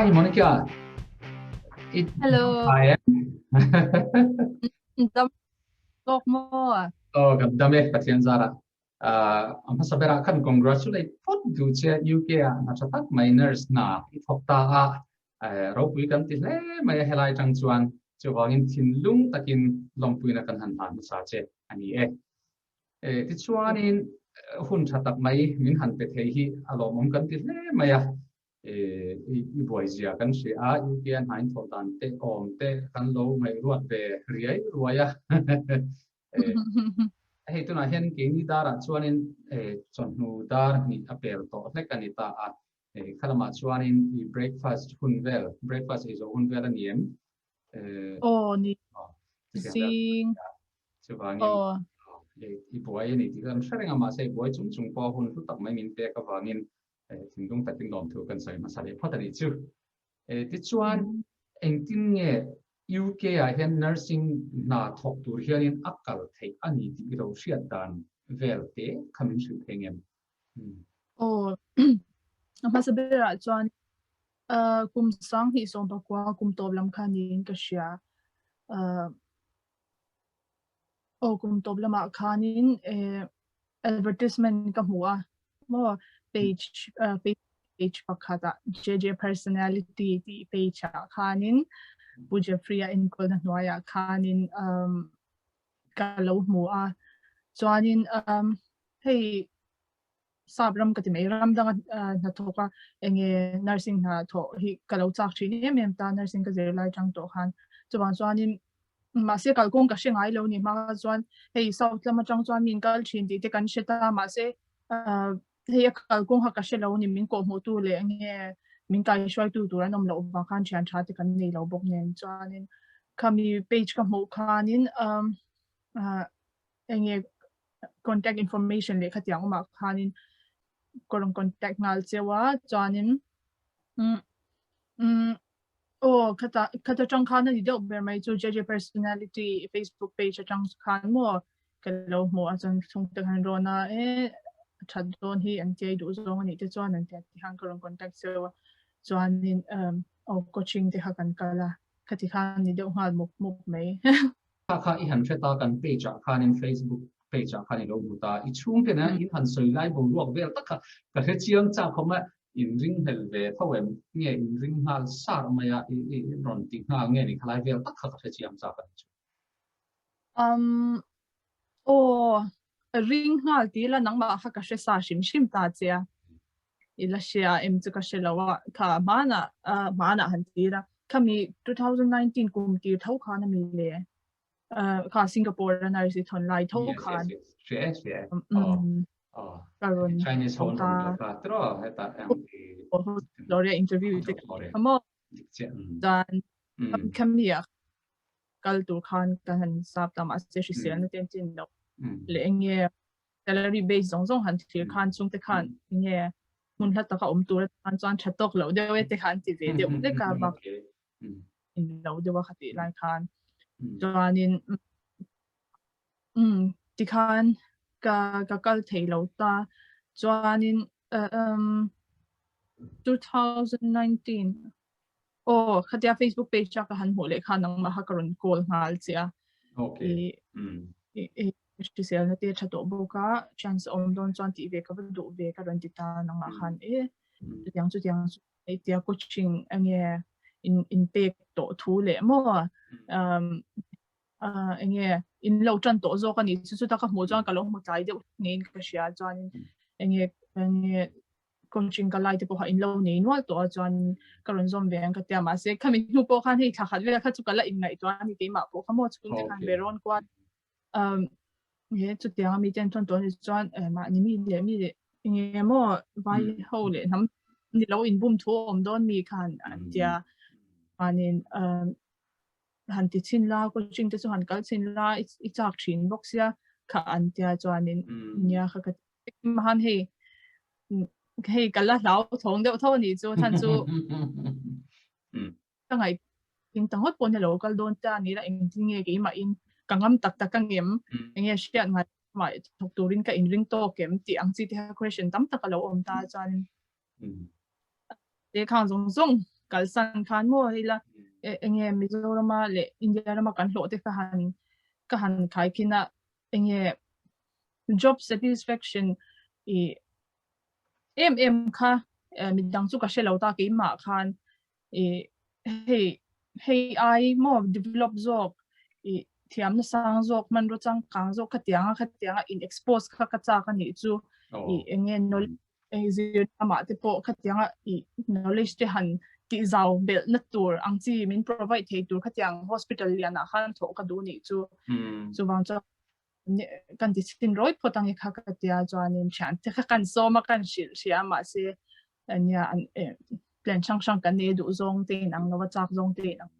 Hi, Monica. Hello. Hi. Dam talk more. Oh, dame Patian Zara. Ang pasabera kan congratulate pot du che UK na chatak miners na ithokta ropui kan ti le mai helai tang chuan chuwangin thinlung takin longpui na kan han han sa che ani ti chuan in hun chatak mai min han pe thei hi alomom kan ti le mai i boizia kan se a UK an hain thotan te om te kan lo mai ruat ve riai ruaya hei tu na hian ke ni dara chuanin chon nu dar ni apel to hlek ani ta a khalama chuanin I breakfast hunvel breakfast is hunvel aniem Oh, ni sing. chuwangin I buai ni ti kan hrenga ma sei buai chung chung po hun tu tak mai min te ka wangin thingdung takin lom thu kan sai masale photani chu ti chuan engtin nge UK a hian nursing na thok tur hianin akal thei ani ti ro hriat dan velte khamin hru thengem Oh, masabera chuan kum sang hi som bakwa kum toblam khanin ka shia kum toblama khanin advertisement ka huwa mo page pakhata JJ personality ti page khanin buja free in kol na noya khanin kalau mua chuanin hei sabram kati mai ram dang na thoka enge nursing na tho hi kalau chak thini mem ta nursing ka zer lai tang to khan chuanin ma se kal kong ka shengai lo ni ma chuan hei south lama tang chuan min kal thin ti te kan sheta ma se hei kal kong ha ka shelo ni min ko mu tu le nge min kai shwai tu tu ranom lo ba khan chan tha te kan nei lo bok nen chuanin kami page ka mo khanin enge contact information le khatiang ma khanin korong contact ngal chewa chuanin khata chang khan ni deuh ber mai chu JJ personality Facebook page chang khan mo kalo mo achang thung te han rona thadon hi an chei du zong ani te chuan an te han korong contact chewa chuanin coaching te hakan kala khati khan ni deuh ngal muk mai kha I han theta kan page khan in Facebook page khan I lo buta I chung te na in han soi lai bo luak vel takha ka he chiang cha khoma in ring hel ve thawem nge in ring hal sar maya I ron ti nga nge ni khalai vel takha ka he chiang cha kan ring ngal ti la nang ma ha ka she sa shim ta chia ila shia em chu ka shelawa kha mana han ti ra kami 2019 kum ti thau kha na mi le kha Singapore na ri thon lai thau khan karon Chinese hon ta ka tro heta Gloria interview te amo dan kami ya kal tu khan kan han sap ta ma se shi sian na ten tin no le nge salary base zong han thir khan chung te khan nge mun hla ta ka tu han chuan thatok lo de we te khan ti ve de le ka ba in lo de wa khati lai khan chuanin ti khan ka kal thei lo ta chuanin 2019 khatia Facebook page ka han mo le khan nang ma ha karon call ngal chia shi se na te thato boka chance om don chuan ti ve ka du ve ka ran ti ta nang ma khan tiang chu tia coaching ange in pek to thu le mo enge in lo tran to zo ka ni chu ta ka mo chuan ka lo mo chai de nin ka sia chuan enge coaching ka lai te po ha in lo nei no to chuan karon zom ve an ka tia ma se khami nu po khan hi tha khat ve kha chu ka la in ngai to ani te ma po khamo chu te khan veron kwa ye chu tia mi ten ton to ni chuan ma ni mi le nge mo vai ho le nam ni lo in bum tho om don mi khan an tia anin han ti chin la coaching te chu han kal chin la I chak thin box ya kha an tia chuanin nia kha ka han hei kala lau thong deuh tho ni chu than chu tangai ting tang hot pon lo kal don ta ni la eng nge ke ma in kangam tak tak kangem nge shiat ngai mai thok turin ka in ring to kem ti ang chi te question tam tak lo om ta chuan te khang zong kalsan khan mo hila enge Mizoram le India ma kan lo te ka han khai kina enge job satisfaction i kha midang chu ka shelo ta ke ma khan i hey ai mo develop zok i thiam na sang zok man ro chang kang zok khatianga in expose kha ka cha ka ni chu i enge no zir ama te po khatianga i knowledge te han ti zau bel na tur ang chi min provide thei tur khatiang hospital liana khan tho ka du ni chu wang cha kan ti sin roi potang e kha ka tia chuanin chan te kha kan so ma kan shil sia ma se ania an plan chang kan ne du zong te nang no chak zong te nang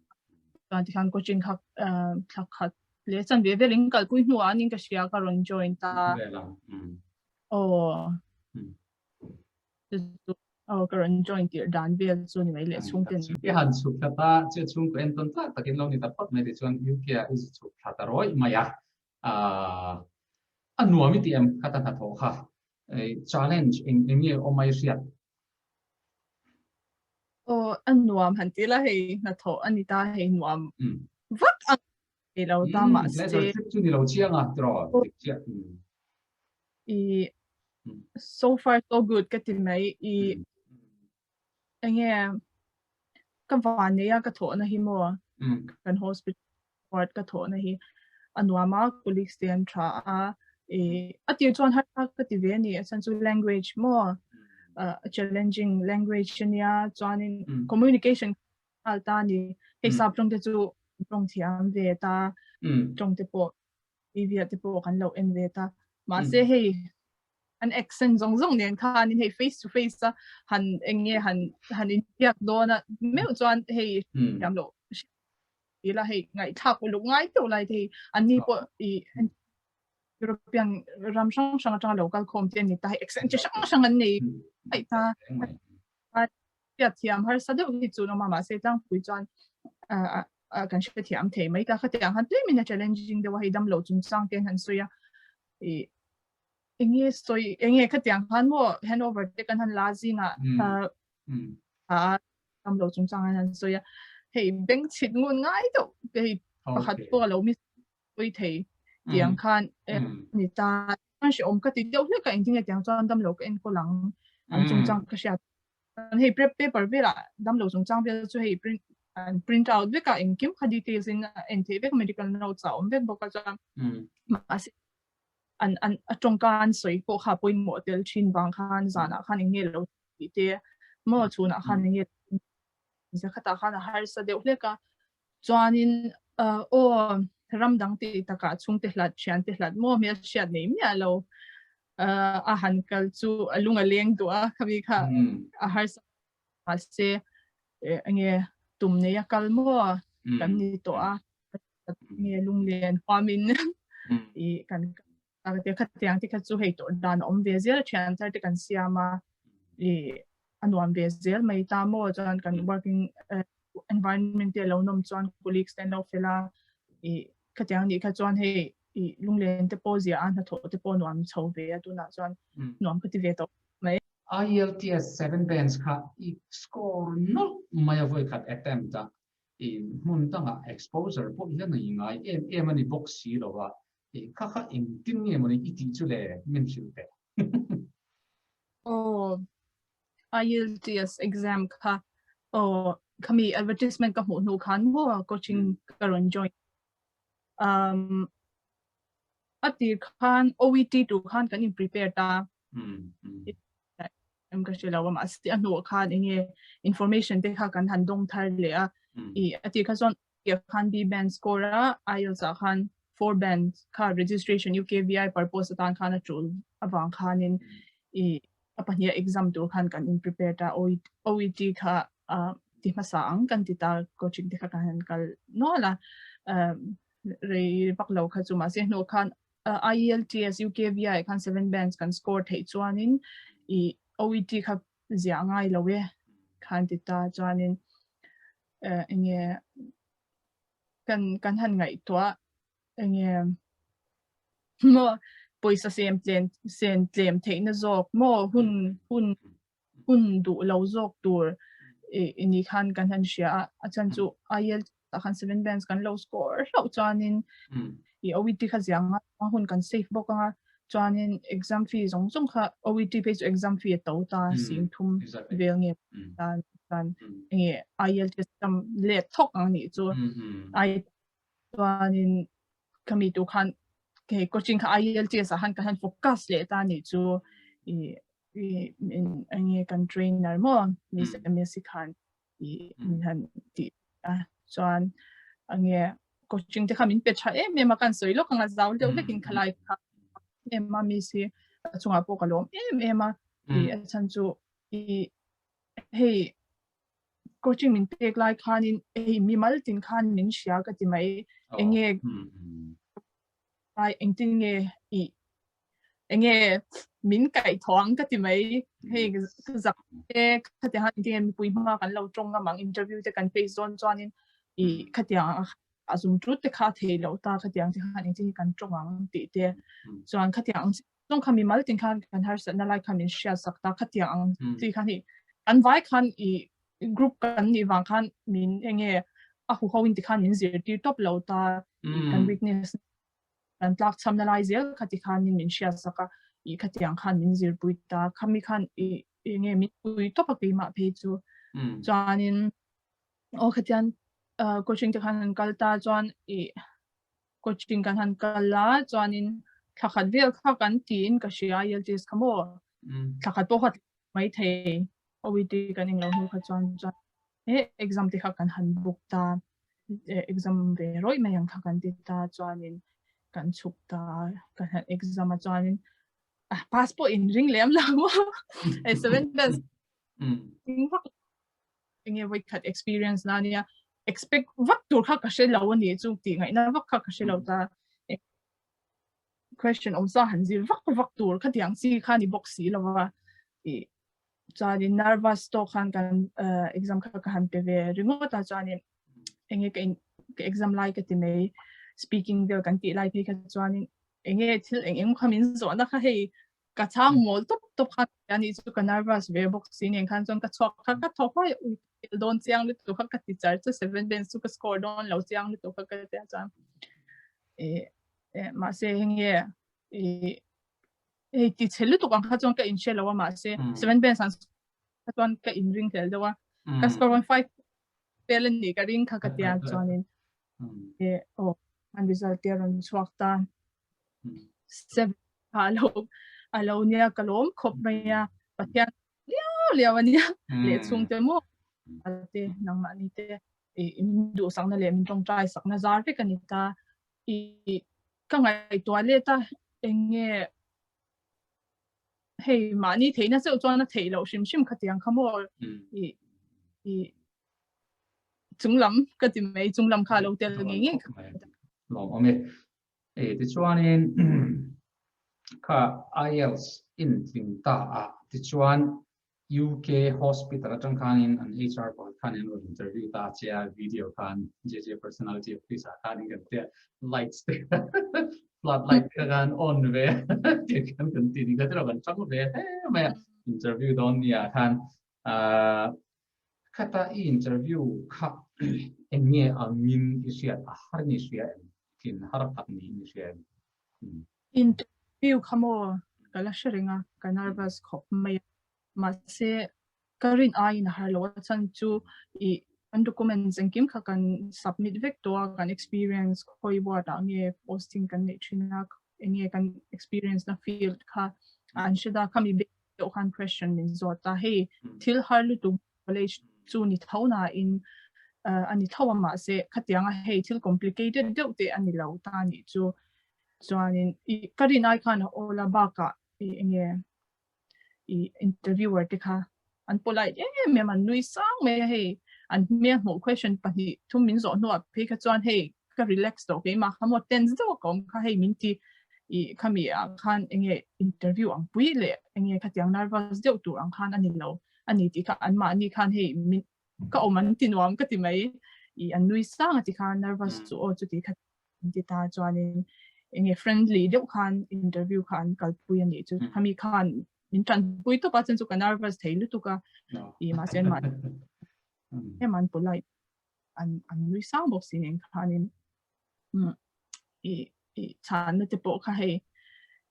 kan ti khan coaching kha khat le chan ve ve ling kal pui nu anin ka sia ka ron join ta o ka ron join ti dan ve chu ni mai le chung ten cái hành sụp ta chưa chung của em tuần ta ta cái lâu ni ta phát mấy cái chuyện yêu kia is sụp ta rồi mà ya anh nuôi mi tiệm kata ta thổ ha challenge in nghe ông mai siết anh nuông hẳn tí là hay na thổ anh ta hay nuông vắt anh thì lâu ta mà sẽ chú đi lâu chiang à rồi chiang so far so good cái tìm mấy anh nghe cái vạn này cái thổ này hi mua cái hospital ward cái thổ này hi anh nuông mà colleagues tiền tra at tiêu chuẩn hết cái tìm về này sản xuất language mua challenging language nia chuanin communication alta ni hesab trong te chu trong thiam ve ta trong te po evia te po kan lo en ve ta ma se hei an accent zong nen kha ni hei face to face han enge han in yak do na meu chuan hei yam lo ila hei ngai thak lu ngai to lai thi an ni po European ram sang local content ni ta accent sang an ni ai ta ya thiam har sa de hi chu no mama se tang pui chuan kan she thiam thei mai ta khatiang han tui min challenging de wa hi dam lo chung sang ten han soya enge khatiang han mo handover te kan han la zinga dam lo chung sang han soya hei beng chit ngun ngai to hei pakhat po lo mi pui thei tiang khan ni ta shi om ka ti deuh hle ka engine tiang chuan dam lo ka en ko lang an chung chang ka sha hei paper vela dam lo chung chang vel chu hei print out ve ka in kim kha details in ente ve medical notes om ve boka chuan ma se an atong kan soi ko kha poin model chin bang khan zana khan nge lo ti te mo chuna khan nge za khata khan har sa deuh hle ka chuanin ram dang ti taka chung te hlat chian te hlat mo me chiat nei mi alo a han kal chu alunga leng tu a khabi kha a har sa se nge tum ne yakal mo kan ni to a nge lung len hwamin I kan ka te khatyang ti kha chu hei to dan om ve zel chian tar te kan siama anwam ve zel mai ta mo chan kan working environment te lo nom chuan colleagues ten lo fela khatiang ni kha chuan hei lunglen te po zia an tho te po nuam chho ve tu na chuan nuam khati ve to mai IELTS 7 bands kha score no mai voi khat attempt ta mun tanga exposure po hian nei ngai em ani box si lo wa kha in tin nge moni iti chu le min chu te IELTS exam kha kami advertisement ka mu nu khan mo coaching karon join ati khan OET tu khan kan in prepare ta em ka shela wa ma sti anu khan inge information te kha kan han dong thar le a ati kha son ye khan b band score IELTS khan 4 band kha registration UKVI purpose tan khan atul awang khan in apania exam tu khan kan in prepare ta OET kha ti masang kan ti ta coaching te kha kan kal no la re baklo kha chuma se no khan IELTS UKVI khan 7 bands kan score thei chuanin OET kha zia ngai lowe khan ti ta chuanin enge kan han ngai to enge mo poisa sem tlem theina zok mo hun du lo zok tur ini kan kan han shia achan chu IEL ta kan 7 bands kan low score lo chuanin I OET kha zianga hun kan safe book anga chuanin exam fee zong zong kha OET page exam fee to ta sing thum vel nge tan nge IEL test tam le thok ani chu ai chuanin kami tu khan ke coaching kha IEL test han kan focus le ta ni chu nge kan trainer mo ni se khan min han ti chuan nge coaching te khamin pe tha me ma kan soi lo kanga zaw de lekin khalai kha ma mi si chunga po kalom ma chan chu hey coaching min pek lai khanin mi mal tin khan min shia ka ti mai enge ai engtin nge min kai thoang ka ti mai hey zak te khatia han ti mi pui ma kan lo tong na mang interview te kan face zone chuanin khatia azum tru te kha the lo ta khatia ti han ti kan tong ang ti te chuan khatia ang tong khami mal tin khan kan har sa na lai khamin share sakta khatia ang ti khan hi an vai khan group kan ni wang khan min enge a hu ho in ti khan in zir ti top lo ta kan weakness kan tlak cham na lai zel khati khan min share saka khatiang khan min zir pui ta khami khan nge mi pui top a pe ma pe chu chuanin o khatian coaching te khan kal ta chuan coaching kan han kala chuanin thakhat vel kha kan tin ka shia IELTS khamo thakhat po khat mai the OET kan ing lo hu kha chuan exam te kha kan han book ta exam ve roi mai ang kha kan ti ta chuanin kan chuk ta kan han exam a chuanin passport in ring lem la mo 7 bands nge wait cut experience na nia expect vak tur kha ka she law ni chu ti ngai na vak kha ka she law ta question om sa han ji vak tur kha tiang si kha ni box si lawa chani nervous to khan kan exam kha ka han pe ve ringo ta chani enge ke exam lai ka ti mai speaking del kan ti lai pe ka chani enge thil engem khamin zo na kha hei ka chang mol top kha ani chu ka nervous ve box sin en khan chon ka chok kha ka thok hai don chiang le tu kha ka ti char chu 7 bands chu ka score don lo chiang le tu kha ka te cha ma se henge ti chelu tu kan kha chon ka in shell wa ma se 7 bands an ka chon ka in ring tel dawa ka score 1.5 pelen ni ka ring kha ka tia chonin an result there on swakta 7 alo nia kalom khop maya patyan liawania le chung te mo ate nang ma ni te du sang na le min tong try sak na zar te kanita ka ngai toilet ta enge hey mani theina se chuan na theilo shim khatiang khamo chunglam ka ti mai chunglam kha lo tel nge lo ome ti chuanin kha IELTS in thing ta ti chuan UK hospital atang khanin an HR pa khanin interview ta chia video khan JJ personality officer khanin kan te lights te floodlight kan on ve ti kan ti ni ka tra ban chak ve ma interview don ya khan kata interview kha enge amin isia har ni sia kin harapat ni sia interview khamo kala sharinga ka nervous khop mai ma se karin ai na har lo chan chu an documents and kim kha kan submit vek to kan experience khoi wa ta nge posting kan ne china enge kan experience na field kha an shida kami be o kan question min zo ta hey til har lu tu college chu ni thauna in ani thawa ma se khatianga hey til complicated de te ani lo ta ni chu chuanin karin ai khan ola ba ka enge interviewer te kha an polite me man nui sang me hey an me mo question pa hi thum min zo no pe kha chuan hey ka relax to ke ma khamo tense do kom kha hey min ti khami a khan enge interview ang pui le enge khatiang nervous de tu ang khan ani lo ani ti kha an ma ani khan hey min ka oman tinwam ka ti mai an nui sang ti khan nervous chu o chu ti kha ti ta chuanin enge friendly de khan interview khan kalpui ani chu khami khan in tran pui to pa chen chu ka nervous theilu tu ka ma sen ma em man pulai an luisa mo sinin kanin i chan na te po ka he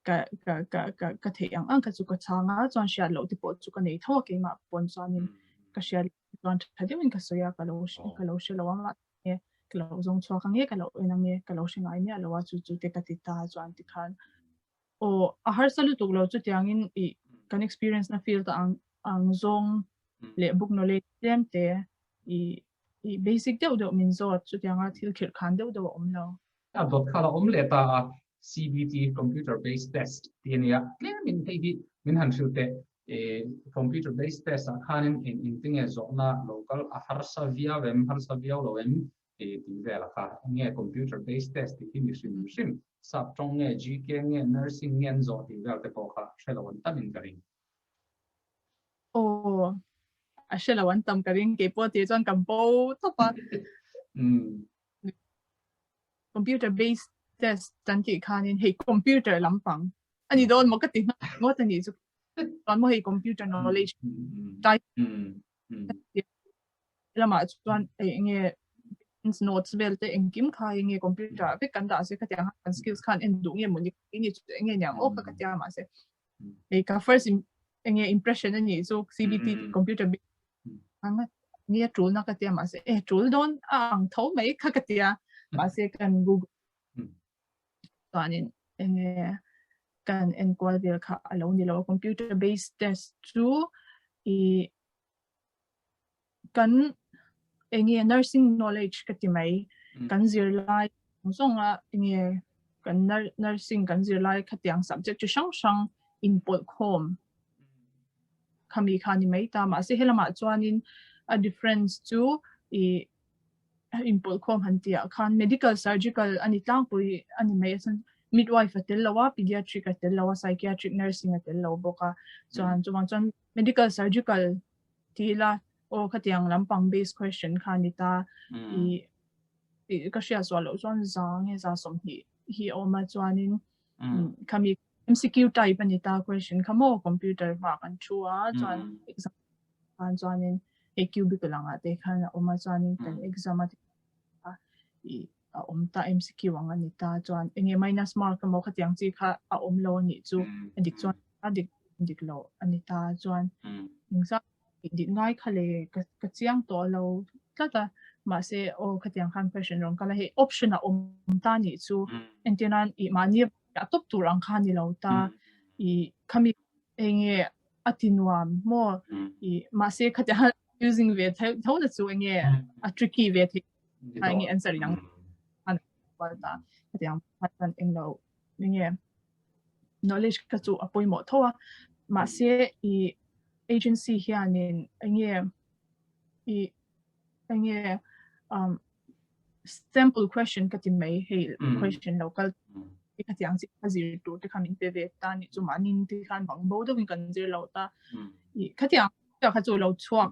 ka the ang ka chu ka changa chuan sia lo te po chu ka nei thaw ke ma pon chuanin ka sia chuan thadin ka soya ka lo she lo ma e ka lo zong chua ka nge ka lo enang nge ka lo shingai ne lo wa chu te ka ti ta chuan ti khan o a har salu tu lo chu tiangin I kan experience na feel ta ang zong le book knowledge tem te I basic deuh min zo chu tianga thil khir khan deuh om lo dot khala le ta CBT computer based test tiania clear min te min han te computer based test khanin in tinge zo na local a har savia lo em ti vela kha nge computer based test ti mi sim sap tong nge GK nge nursing nge zo ti vel te ko kha shelawan tamin garing o a shelawan tam karing ke po ti chuan kam po to pa computer based test tan ti khanin he computer lampang ani don mo ka ti mo tan ni chu ton mo he computer knowledge tai lama chuan nge notes belte engkim kha nge computer pe kan da se ka tiang kan skills khan en du nge moni ni nge nyang o ka tia ma se e ka first nge impression ni so CBT computer anga nge tool na ka tia ma se tool don ang tho mai ka tia ma se kan Google tanin nge kan en kwal vel kha alo ni lo computer based test tu I kan nge nursing knowledge ka ti mai kan zir lai zonga nge kan nursing kan zir lai ka tiang subject chu sang input khom khami khani mai ta ma se helama chuanin a difference to input khom han tia khan medical surgical ani tlang pui ani mai san midwife atel lawa pediatric atel lawa psychiatric nursing atel law boka chuan medical surgical tila o khatiang lampang based question khanita I ka sia swalo chuan zang he za som hi oma chuanin khami MCQ type anita question khamo computer ma kan chua chuan exam kan chuanin AQ bi kalanga te khan oma chuanin kan exam I omta MCQ ang anita chuan enge minus mark mo khatiang chi kha a om lo ni chu adik chuan adik lo anita chuan ingsa di ngai khale ka chiang to lo tata ma se o khatiang khan question rong kala he option a om ta ni chu entenan I mani top turang khan ni lo ta I khami enge atinwam mo I ma se khatiang using ve thau na chu enge a tricky ve thi nge answer yang an ta khatiang patan englo nge knowledge ka chu apoi mo thowa ma se I agency hianin enge sample question ka tin mai he question local ka tiang si azir tu te khamin pe ve ta ni chu manin ti khan bang bo do kan zir lo ta ka tiang ka chu lo chuak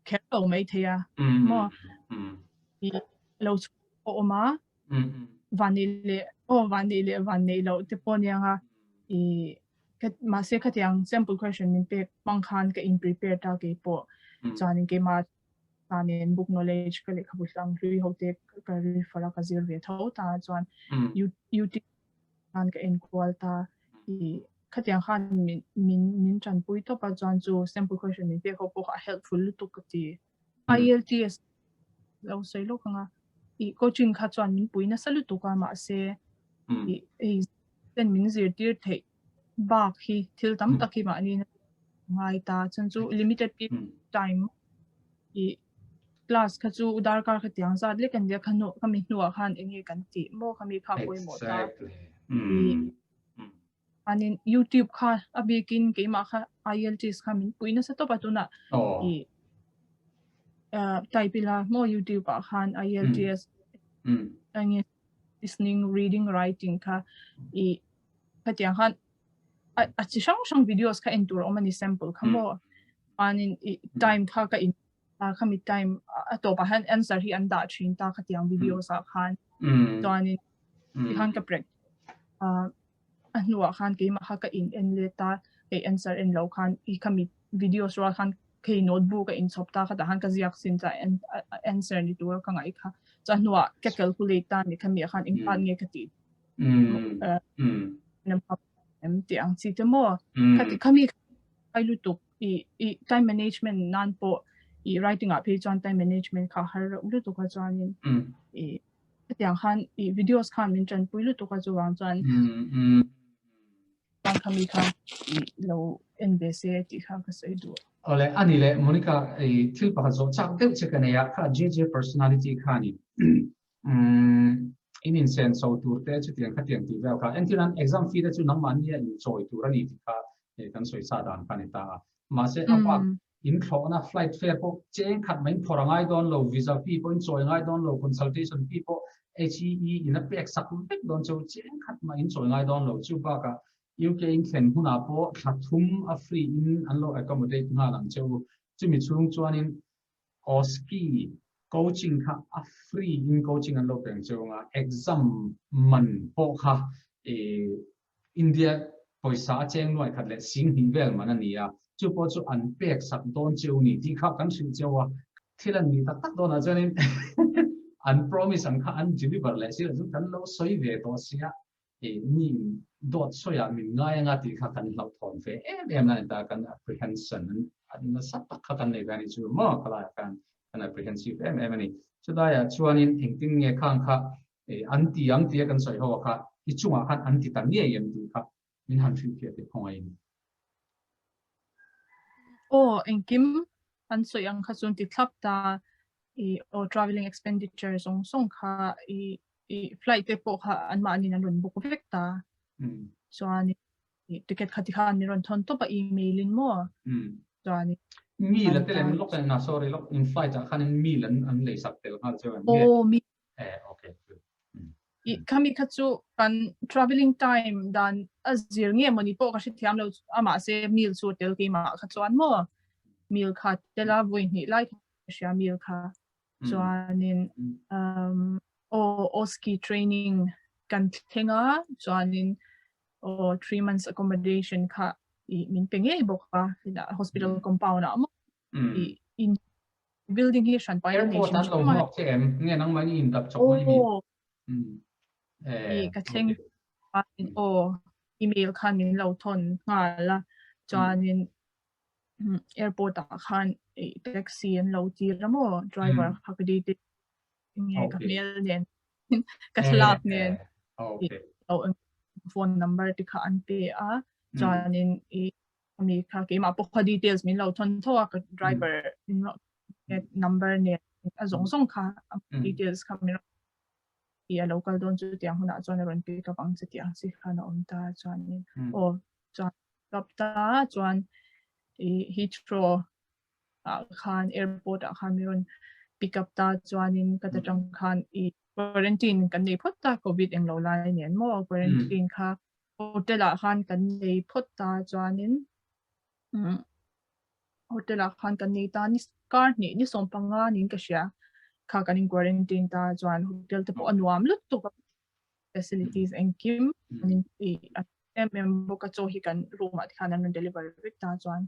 khe lo mai thea mo lo o ma vanile lo te ponianga ma se khatiang sample question min pe pangkhan ka in prepare ta ke po chanin ke ma tanin book knowledge ka le khabusang hui hote ka refer ka zir ve tho ta chuan UT an ka en kwalta I khatiang khan min chan pui to pa chuan chu sample question min pe ko po helpful to ka ti IELTS lo sei lo kanga I coaching kha chuan min pui na salu to ka ma se ten min zir tir thei bak hi thil tam taki ma ni ngai ta chan chu limited time I class kha chu udar kar khatiang zat le kan dia khanu kami hnuwa khan enge kan ti mo kami kha poi mo ta anin YouTube kha abikin ke ma kha IELTS kha min puina sa to patuna taipila mo YouTube khan IELTS enge listening reading writing kha khatiang khan a chi sang videos ka entur omani sample khamo anin time kha ka in khami time atopa han answer hi anda thin ta khatiang videos a khan to anin khan ka prek anwa khan ke ma kha ka in en le ta e answer en lo khan I khami videos ra khan cái notebook cái in shop ta khá dahan cái gì xin ra answer ni tur ka ngai kha cho nuwa cái calculator ni kami khan in pan nge kati nam em tiang chi te mo kati kami ai lu tuk I time management nan po I writing up page on time management kha har lu tuk ka chuan in tiang khan videos khan min chan pui lu tuk ka chuan chuan kami khan lo NBC ti kha ka sei du ole ani le Monica thil pa zo chak deu che kana ya kha JJ personality khani in sense so tur te chu tiang kha tiang ti wel kha entiran exam fee da chu nang man ya in choi tur ani ti kha kan soi sa dan kha ni ta ma se apa in thona flight fare po cheng khat main thorangai don lo visa fee po in choi ngai don lo consultation fee po HEE in a pek sak pek don chu cheng khat ma in choi ngai don lo chu ba ka UK in khen huna po thathum a free in an lo accommodate nga lang chu chumi chung chuan in oski coaching kha a free in coaching an lo peng chu nga exam man po kha India poisa cheng noi khat le sing hi vel man ania chu po chu an pek sak don chu ni ti kha kan shu chawa thilan ni tak tak don a chuan in an promise an kha an deliver le si chu kan lo soi ve to sia ni dot soya min ngai nga ti kha kan lau thon fe em na ta kan apprehension an na sat kha kan nei gani chu mo kala kan apprehensive em ni chu da ya chuan in thingting nge khang kha anti ang ti kan soi ho kha I chunga khan anti tan ni em ti kha min han fi ke te khongai ni en kim an soi ang kha chun ti thlap ta o traveling expenditure song kha flight te po kha an ma ni nan run book vek ta chuan ticket khati khan ni ron thon to pa email in mo chuan mi la telem lok na sorry lok in flight khan in mi lan an le sak tel kha chuan mi okay kami kha chu kan traveling time dan azir nge mani po ka shi thiam lo ama se meal chu tel ki ma kha chuan mo meal kha tela voi ni lai sha meal kha chuan in o ski training kan thenga chuan in 3 months accommodation kha min penge boka ina hospital compound am in building hi shan pai nation tan lo mok che em nge nang mani in dap chok mai mi ka thleng in email khan min lo thon nga la chuan in airport a khan taxi an lo tir ramo driver hakadi te nge ka mel nen ka thlak nen phone number ti kha an pe a chuan in mi kha ke ma po kha details min lo thon thoa ka driver number ne a zong zong kha details kha min local don chu tiang huna chuan ron pi ka pang chi tiang si kha na om ta chuan in chuan kapta chuan Heathrow khan airport a khan mi ron pick up ta chuan in ka ta tang khan quarantine kan nei phot ta covid eng lo lai nen mo quarantine kha hotel a khan kan nei phot ta chuan in hotel a khan kan nei ta ni car ni som panga nin ka sha kha kan in quarantine ta chuan hotel te po anuam lut to facilities and kim in member ka cho hi kan room at khan an deliver vek ta chuan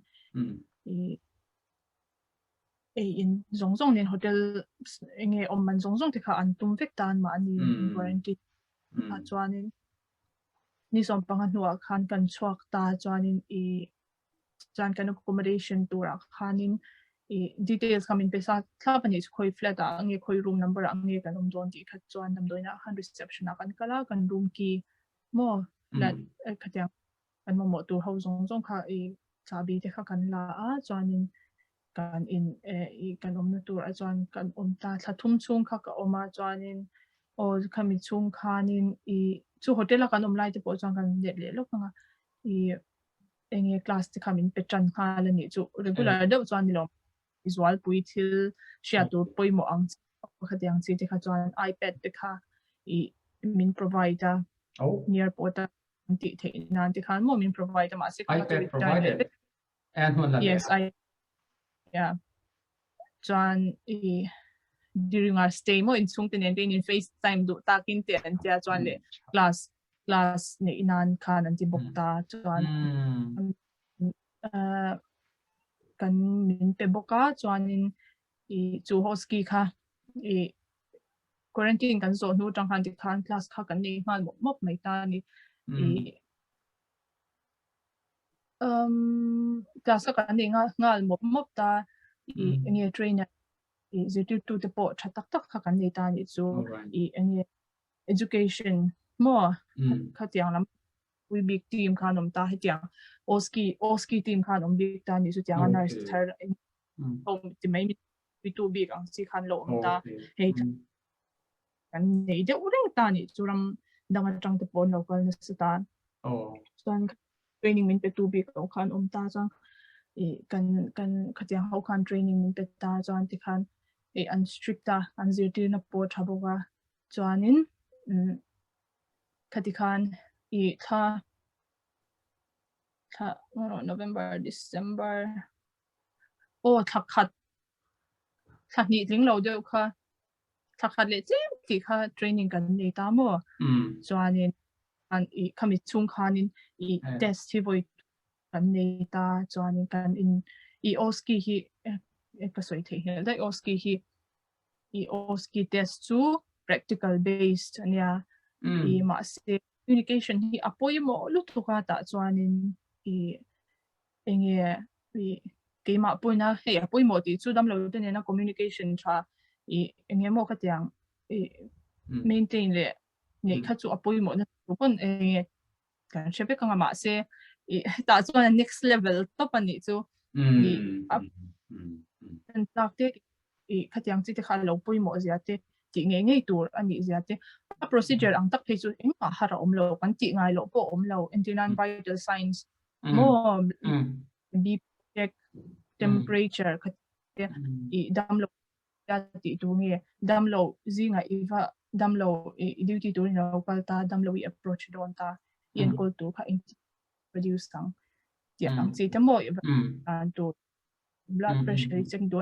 in zong zong nen hotel nge man zong zong te kha an tum vek tan ma ani quarantine a chuan in ni som panga nuwa khan kan chuak ta chuan in chuan kan accommodation tura khan in details kamin pesa thlap ani khoi flat a nge khoi room number a nge kan don ti kha chuan nam doina khan reception a kan kala kan room ki mo flat khatyang kan mo tu ho zong zong kha chabi te kha kan la a chuan in kan in kan om na tur a chuan kan om ta thlathum chung kha ka oma chuan in khami chung khan in chu hotel a kan om lai te po chuan kan let le lok nga enge class te khamin petran kha la ni chu regular do chuan ni lo visual pui thil shia tur poimo ang khatyang chi te kha chuan iPad te kha min provider near porta ti the nan te khan mo min provider ma se kha iPad provided and yes chuan during our stay mo in chung tenen in FaceTime do takin te an tia chuan le class ne inan khan an ti bokta chuan kan min pe boka chuanin I chu hoski kha I quarantine kan zo nu tang han ti khan class kha kan nei mal mop mai ta ni I class ka kan nei ngal mop ta I nge trainer I zitu tu te po thatak tak kha kan nei ta ni chu I nge education mo kha tiang lam we big team khan om ta he tiang oski team khan om big ta ni chu tiang nurse thar om ti mai mi tu big ang si khan lo om ta he kan nei de ureng ta ni churam dang atang te pon local na satan chuan training min pe tu big lo khan om ta chang I kan khatiang ho khan training min pe ta chuan ti khan E an stricta an zirti na po thaboga chuanin khati khan I tha November December thakhat ni ling lo deu kha thakhat le chem ti kha training kan nei ta mo chuanin an I khami chung khanin I test hi voi kan nei ta chuanin kan in I oski hi pasoi thei hel dai oski hi I oski test chu practical based ania I ma se communication hi apoi mo lutu ka ta chuanin I enge I ke ma poina he apoi mo ti chu dam lo te ne na communication tha I enge mo ka tiang I maintain le nei kha chu apoi mo na pon enge kan shepe ka ma se I ta chuan next level top ani chu I an takte I khatiang chi te kha lo poi mo zia te ti ngei tur ani zia te procedure ang tak thei chu engma hara om lo kan ti ngai lo po om lo antenatal vital signs mo deep check temperature khate I dam lo ya ti tu nge dam lo zinga iwa dam lo duty tu no kal ta dam lo I approach don ta yen kol tu kha introduce sang yang chi te mo an tu blood pressure check do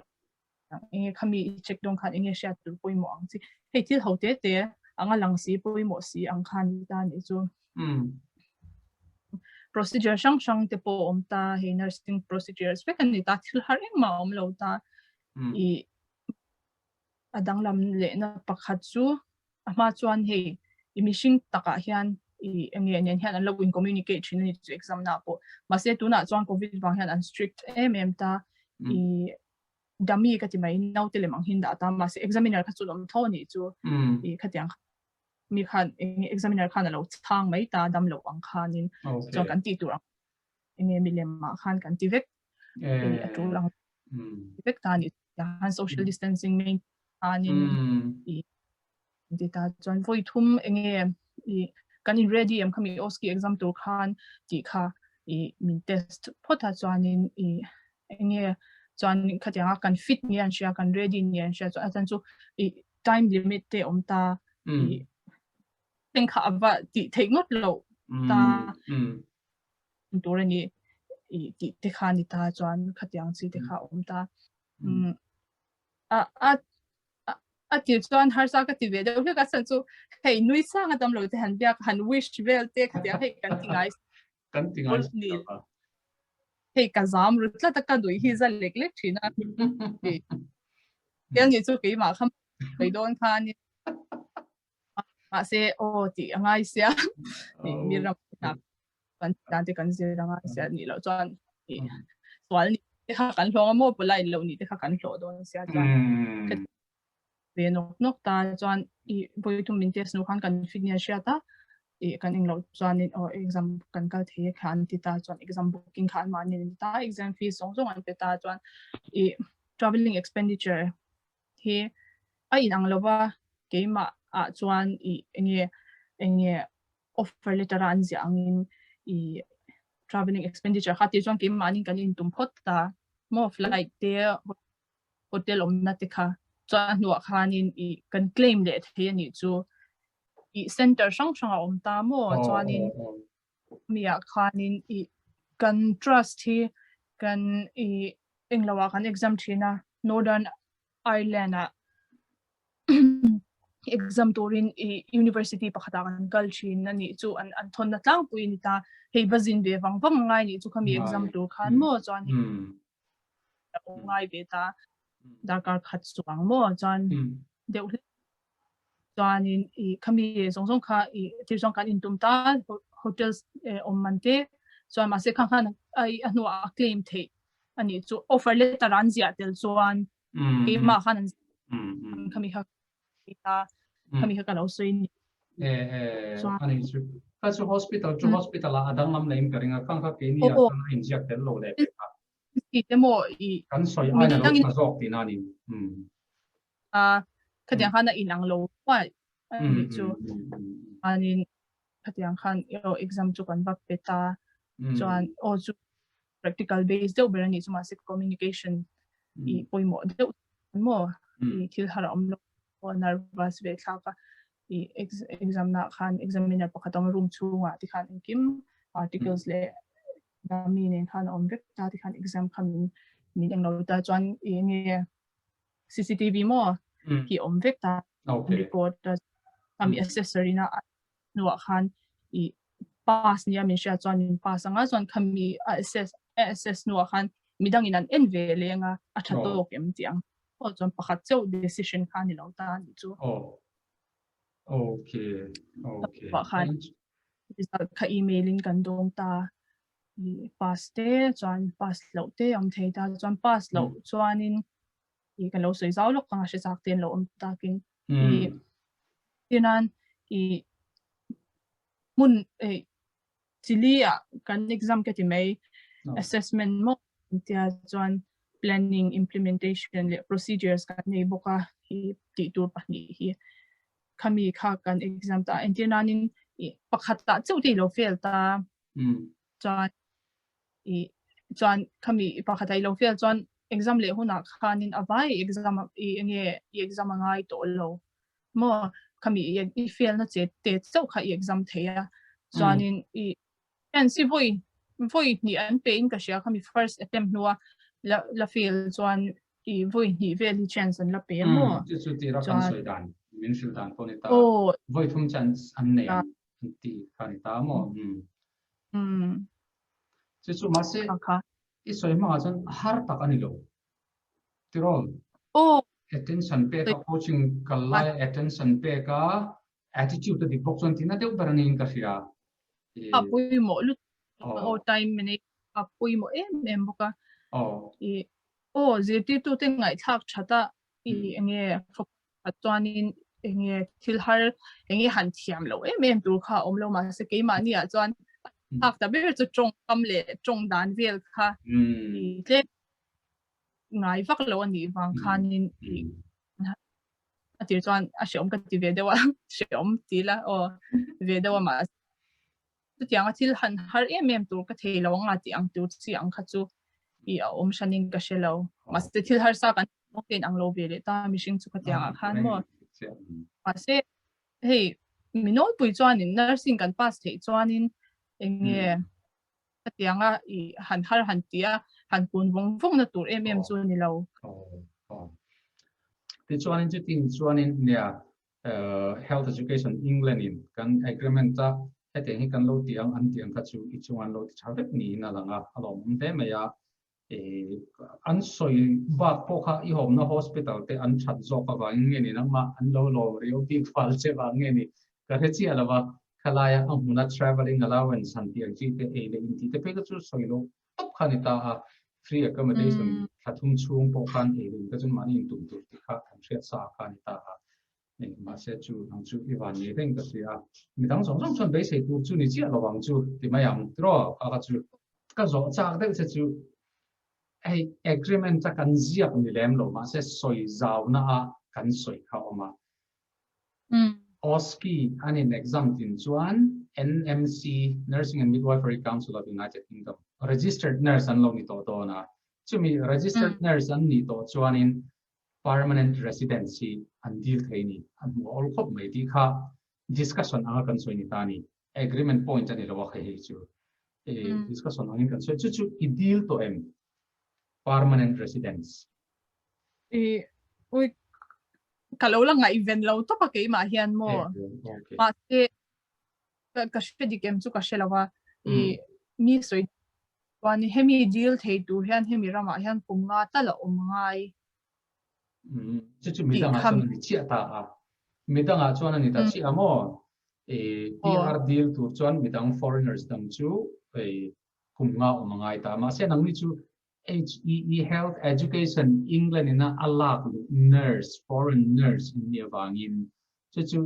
enge khami check dong khan enge sha tu poi mo ang chi he til hote te anga lang si poi mo si ang khan ta ni chu procedure shang te po om ta he nursing procedures pe kan ni ta thil har eng ma om lo ta I adang lam le na pakhat chu ama chuan he I mishing taka hian I enge nen hian an lo in communicate thin ni chu exam na po ma se tu na chuan covid wang hian an strict ta I dummy ka ti mai nau te le mang hin da ta ma se examiner kha chu lom thoni chu I khatiang mi khan examiner khan lo thang mai ta dam lo ang khanin chu kan ti tu enge milem ma khan kan ti vek atu lang vek ta ni han social distancing main anin I data chuan voi thum enge kan in ready am khami oski exam tur khan ti kha I min test photha chuanin enge chuan khatianga kan fit ni an sha kan ready ni an sha chuan chu time limit te om ta tengkha ava ti theingot lo ta turani ti te kha ni ta chuan khatiang chi te kha om ta a ti chuan har sa ka ti ve de ka san chu hei nui sang adam lo te han bia han wish vel te khatiang hei kan tingai hei ka zam ru tla ta ka dui hi za lek lek thina yang ni chu ke ma kham kai don kha ni ma se o ti angai sia mi ram na kan ta te kan se ranga sia ni lo chuan swal ni te kha kan hlong mo pulai lo ni te kha kan hlo don sia chuan ve nok ta chuan I boi thum min test no khan kan fitness sia ta kan eng lo chuan in exam kan kal the khan ti ta chuan exam booking khan ma ni ta exam fees song song an pe ta chuan travelling expenditure he a in ang lowa ke ma a chuan enge offer letter an zi angin travelling expenditure khati chuan ke ma ning kan in tum phot ta mo flight te hotel om na te kha chuan nuwa khanin kan claim le the ni chu center sang om ta mo chuanin mia khanin kan trust hi kan englawa kan exam thina Northern Ireland exam turin university pakhata kan kal thin ani chu an thon na tlang puin ta hei bazin be wang ngai ni chu khami exam tur khan mo chuan ngay về ta đã cả khát xuống mua chọn đều chọn in kami song song kha tiêu song kan in tum ta hotels mante chọn mà sẽ khang khang ai anu claim the ani chu offer letter an zia tel chọn ke ma khan kami ha ta kami ha kalau soin ani chu ka chu hospital adang lam lein karinga khang kha ke ni a inject tel lo le demo kan soi ai na lo zok ti na ni kadiang khan na ilang lo wa ani chu ani kadiang khan yo exam chu kan ba peta chuan o chu practical based deuh ber ani chu massive communication I poimo deuh mo I thil har om lo nervous ve thaka I exam na khan examiner pakhatang room chunga ti khan kim articles le mi nen khan om vek ta ti khan exam khan min ang lo ta chuan nge CCTV mo ki om vek ta report ta kami assessor na nuwa khan I pass niya min siya chuan min pass anga chuan kami assess nuwa khan midang inan enve lenga athato kem tiang o chuan pakhat cheu decision khan ni lo ta ni chu okay khan result kha emailing kan dong ta pass te chuan pass lo te am thei ta chuan pass lo chuanin I kan lo soi zau lok ka she sak ten lo om takin tinan mun chilia kan exam ke ti mai assessment mo tia chuan planning implementation le procedures kan nei boka ti tur pa ni hi kami kha kan exam ta entinanin pakhat ta cheu ti lo fail ta chuan kami pakhat ai lo fail chuan exam le huna khanin avai exam exam ngai to lo mo kami I fail na che te cheu kha exam theya chuanin and si voi ni an pe in ka sia kami first attempt nuwa la fail chuan voi ni very chance an la pe mo chu ti ra kan soi dan min sil dan ko ni ta voi thum chance an ne an ti kan ta mo chu ma se I soi ma chan har tak ani lo tirol attention pe ka coaching kalai attention pe ka attitude the box on tina de barani in ka sia apui mo lu o time minute apui mo boka zeti tu te ngai thak thata nge chuanin nge thilhar nge han thiam lo tur kha om lo ma se ke ma ni a chuan thak ta ber chu chong kam le chong dan vel kha tle ngai vak lo ani wang khanin atir chuan a shom ka ti ve dewa shom ti la ve dewa ma tiang atil han har tur ka thei lo nga ti ang tu chi ang kha chu om shaning ka shelo mas te thil har sa kan ken ang lo ve le ta mishing chu ka tiang khan mo ase hey minol pui chuanin nursing kan pass thei chuanin enge ka tianga han har han tia han kun vong na tur chu ni lo ti chuanin chu tin chuanin nia health education England in kan agreement ta hete hi kan lo tiang an tiang ka chu I chuan lo ti chawek ni na langa alom te maya an soi ba po kha I hom na hospital te an chat zo ka wa nge ni na ma an lo rio ti fal che wa nge ni ka he chi ala wa khalaya amuna traveling allowance han ti chi te le in ti te pe ka chu soi lo top khani ta free accommodation khathum chung po khan rin ka chun mani in tum tu ti kha kan thria sa khani ta ma se chu ang chu I wan ni reng ka sia mi dang song song chon be se tu chu ni chi ala wang chu ti ma yang tro ka chu ka zo chak de se chu ai agreement ta kan ziak ni lem lo ma se soi zau na kan soi kha oma OSCE an in exam tin chuan NMC Nursing and Midwifery Council of United Kingdom registered nurse an lo ni to na chumi registered nurse an ni to chuan in permanent residency and deal theini and all khop mai ti kha discussion anga kan soi ni tani agreement point ani lo kha hi chu discussion angin kan soi chu I deal to permanent residence oi kalau lang nga event lo to pa ke ma hian mo pa te ka shedi kem chu ka shelawa mi soi วันนี้ให้มีดีลที่ดูเห็นให้มีรามาเห็นปุ่มงาตลอดง่ายจะมีดังอาชวนนี่เชี่ยตามีดังอาชวนนี่ตาเชี่ยมั่วPR deal ตัวชวนมีดัง foreigners ดังจูปุ่มงาง่ายตามาเส้นนั่งนี่จู HEE Health Education England นี่นะอัลลัก nurse foreign nurse นี่วางินจู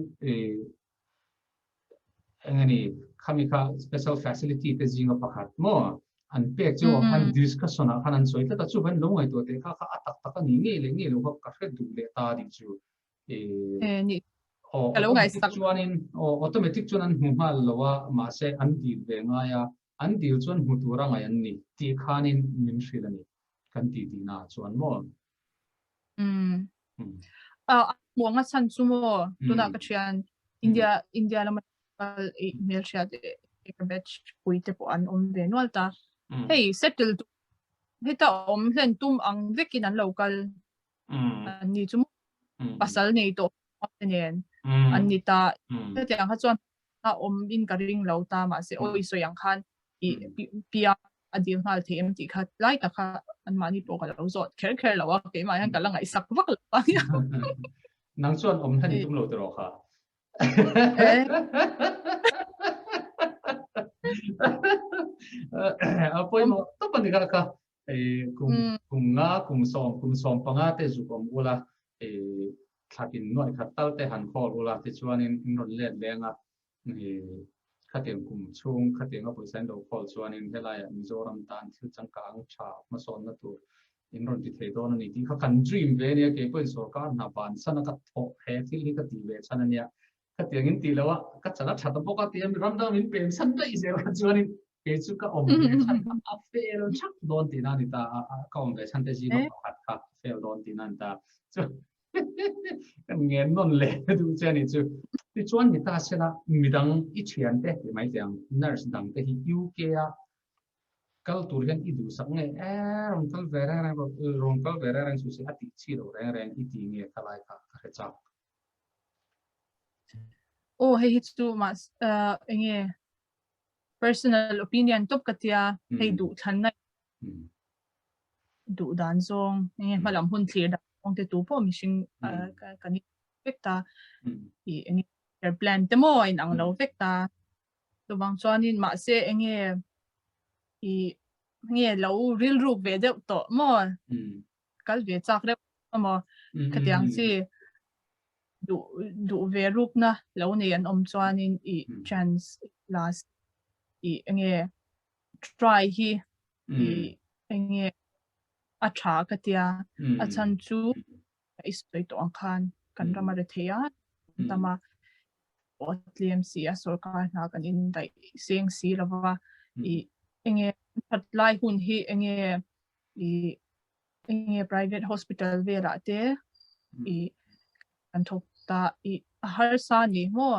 นี่ข้ามีค่า special facility แต่จริงกับพักมั่วอันเปียกจูอัน discussion อันนั้นสวยแต่จูเป็นลงไอ้ตัวเด็กข้าอัตตักนี่เงี้ยลูกก็แค่ดูเลตาดิจูนี่แล้วไงสักชวนินautomatic ชวนั้นหัวมาแล้วว่ามาเสอันดีเวงายอันดีชวนหัวตัวร่างอันนี้ที่ข้านินมิมฟิลนี่กันตีดีน่าชวนมั่วมองว่าฉันซูโม่ตัวนักเรียนอินเดียแล้วมันเมลเชียเด็กเบชคุยแต่ปอนเวนวัลตาเฮ้ยเซตเดิลให้ตาเล่นตุ้มอังเวกินันโลกาลอันนี้จุ่มภาษาเนี่ยตัวเนี่ยอันนี้ตาแต่ยังเขาจวนตาอินการิงโลตามาเสียโอ้ยสวยยังคันปีอาอดีตเขาเทียมที่เขาไล่แต่เขาอันมานี่ปกติเราจอดแค่เราว่าเกี่ยมาอย่างกันแล้วไงสักวักเลยนังชวนท่านนี่ตุ้มโลตรอค่ะapa yang apa ni kakak kum som pangate zukom ula thakin noi khatal te han khol ula te chuanin inron let lenga khateng kum chung khateng a poisan do khol chuanin helai mizoram tan thil changka ang tha ma son na tu inron ti thei don ni ti kha kan dream ve ne ke poin sarkar na ban sana ka tho he thil ni ka ti ve chanania ka tiangin ti lawa ka chana thata boka ti am ram dam in pem san dai se ka chuanin ke chu ka om chan a fail chak don ti na ni ta ka om ve chan te ji no khat ka fail don ti nan ta chu kan ngen non le du che ni chu ti chuan ni ta se na midang I thian te mai tiang nurse dang te hi UK a kal tur gan I du sak nge rong kal vera rang su se ati chi ro rang I ti nge kalai ka ka cha oh hey itu mas ini personal opinion top katia hey du than na du dan song ini malam hun clear da ong te tu po mission kani vekta ini plan te mo in ang lo vekta to bang chuanin ma se ini lo real ru ve de to mo kal ve chak re mo katiang si du ve rup na lo ne an chuanin chance last try hi a tha katia a chan chu istoi to ang khan kan rama re theya tama OTMC a sarkar na kan in dai seng si lawa phat lai hun hi private hospital ve ra te an thok ta har sa ni mo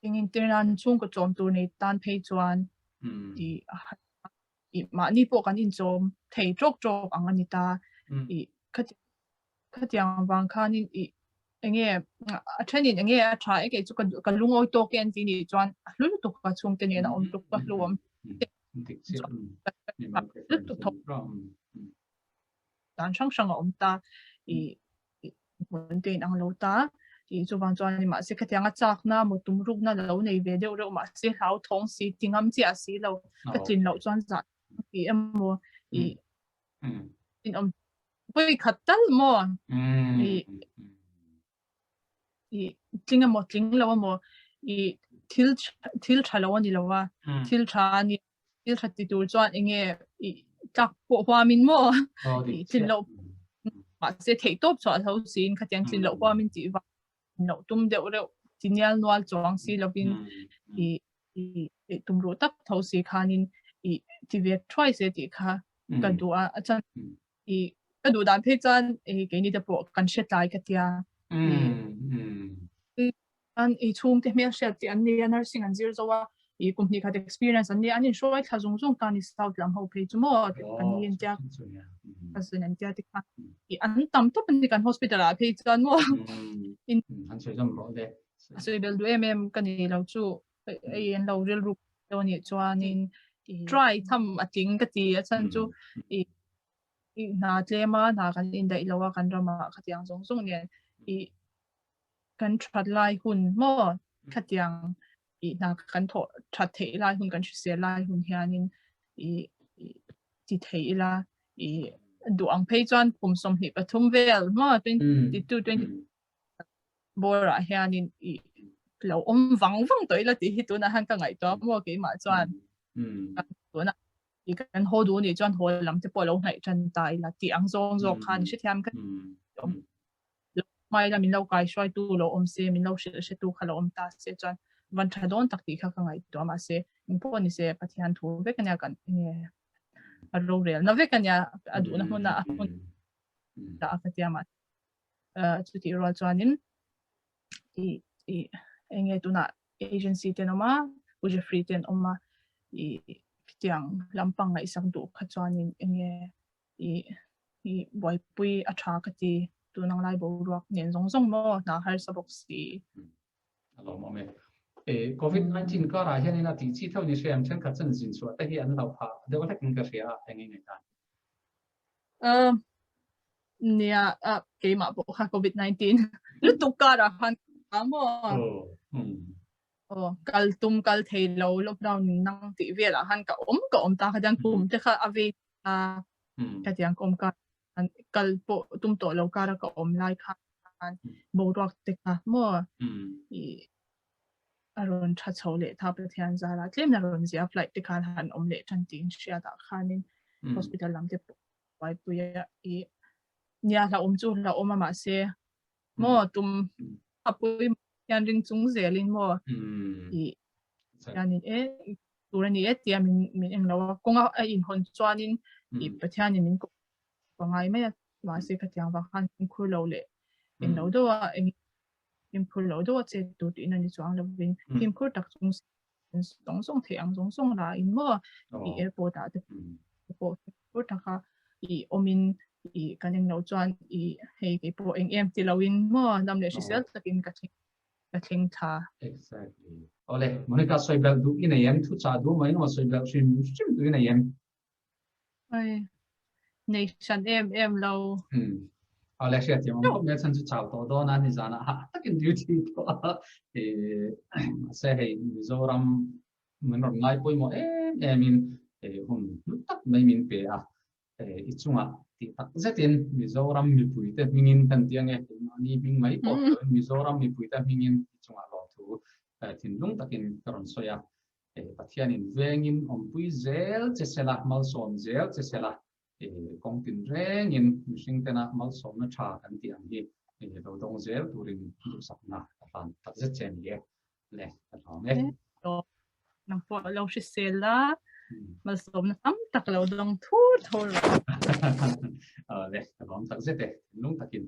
internan chung ko chom tur nei tan phei chuan ma ni po kan in chom thei chok ang ani ta khatiang wang khan in a thenin a tha ke chu kan lungoi to ken ti ni chuan lu to ka chung te ne na om to ka luom dan sang om ta mun te ang lo ta chu wang chuan ni ma se khatianga chak na mutum ruk na lo nei ve de ro ma se hau thong si tingam chi a si lo ka chin lo chuan za emo in om poi khatal mo tlinga mo tling lo mo thil tha lo ni lo wa thil tha ti tur chuan tak po hwa min mo chin lo ma se thei top chwa ho sin khatiang chin lo hwa min ti wa no tum de ro tinyal nual chong si lovin tum ro tak tho si khanin ti ve try se ti kha ka du a chan ka du dan phe chan ke ni de po kan shet lai ka tia an chung te me shet ti an ni nursing an zir zowa company khat experience an ni an in shoi tha zung zung kan south lam ho phe chumo kan ni en tia asun an tia ti kha an tam to pan ni kan hospital a phe chan mo in an se jam ro de so bel du kan ni lo chu en lo real ru to ni chuan in try thăm ở tiếng cái gì chân chú na tlema na kan inda ilawa kan rama khatiang zong zong ne kan that lai hun mo khatiang na kan tho that the lai hun kan se lai hun hianin ti thei la du ang phei chuan pum som hi pathum vel mo 22 20 bora hianin lo wang toi la ti hi tu na han ka ngai to mo ke ma chuan tu na kan ho du ni chuan ho lam te po lo ngai chan tai la ti ang zong zong khan shi thiam kan mai la min lo kai shwai tu lo se min lo she tu khala ta se chuan van thadon tak ti kha ka ngai to ma se impo ni se pathian thu ve kan ya kan a ro real na ve kan ya adu na huna hun ta ka tia ma chu ti ro chuanin enge tu na agency te no ma uje free ten oma tiang lampang ngai sang tu kha chuanin enge boy pui a tha ka ti tu nang lai bo ruak nen zong zong mo na har sabok si alo mo me covid 19 ka ra hian ina ti chi thau ni siam chen kha chen jin chu ta hi an lo pha de wa takin ka ria enge ngai ta nia ke ma bo kha covid 19 lu tu ka ra han mo kal tum kal thei lo lockdown nang ti vela han ka ta kha jang pum te kha ave ka jang kom ka kal po tum to lo ka ra ka lai kha bo rock te ka mo aron tha chole tha pe thian za la tlem na ron zia flight te khan han le chan tin sia da khanin hospital lam te pai pu ya nia la chu la ma se mo tum apui yan ring chung zelin mo yanin turani tia min eng lo konga in hon chuanin pathian min ko pangai me ma se khatyang wa khan khur lo le in lo do in khur lo do che tu ti na ni chuang lo win kim khur tak chung song song thiang song song la in mo airport ta te po khur ta kha omin kaneng lo chuan hei ke po eng em ti lo in mo nam le sel takin ka thing tha exactly ole monica soibel du in em thu cha du mai no soibel chim du in em ai nation em lo ole sia ti mo me chan chu chao to do na ni jana ha takin duty to se hei mizoram min ron ngai poi mo in hun tak mai min pe ichunga ti tak zetin mizoram mi pui te mingin kan tiang ani bing mai po mizoram mi pui ta mingin ichunga lo thu tin lung takin karon soya pathian in vengin pui zel che sela mal som zel che sela kong tin reng in mishing tena mal som na tha kan tiang hi lo dong zel turin lu sakna tan tak zet chen ye le ta me nang po lo shi sela mal som na tam tak lo dong thu thor le ta bom tak zet lung takin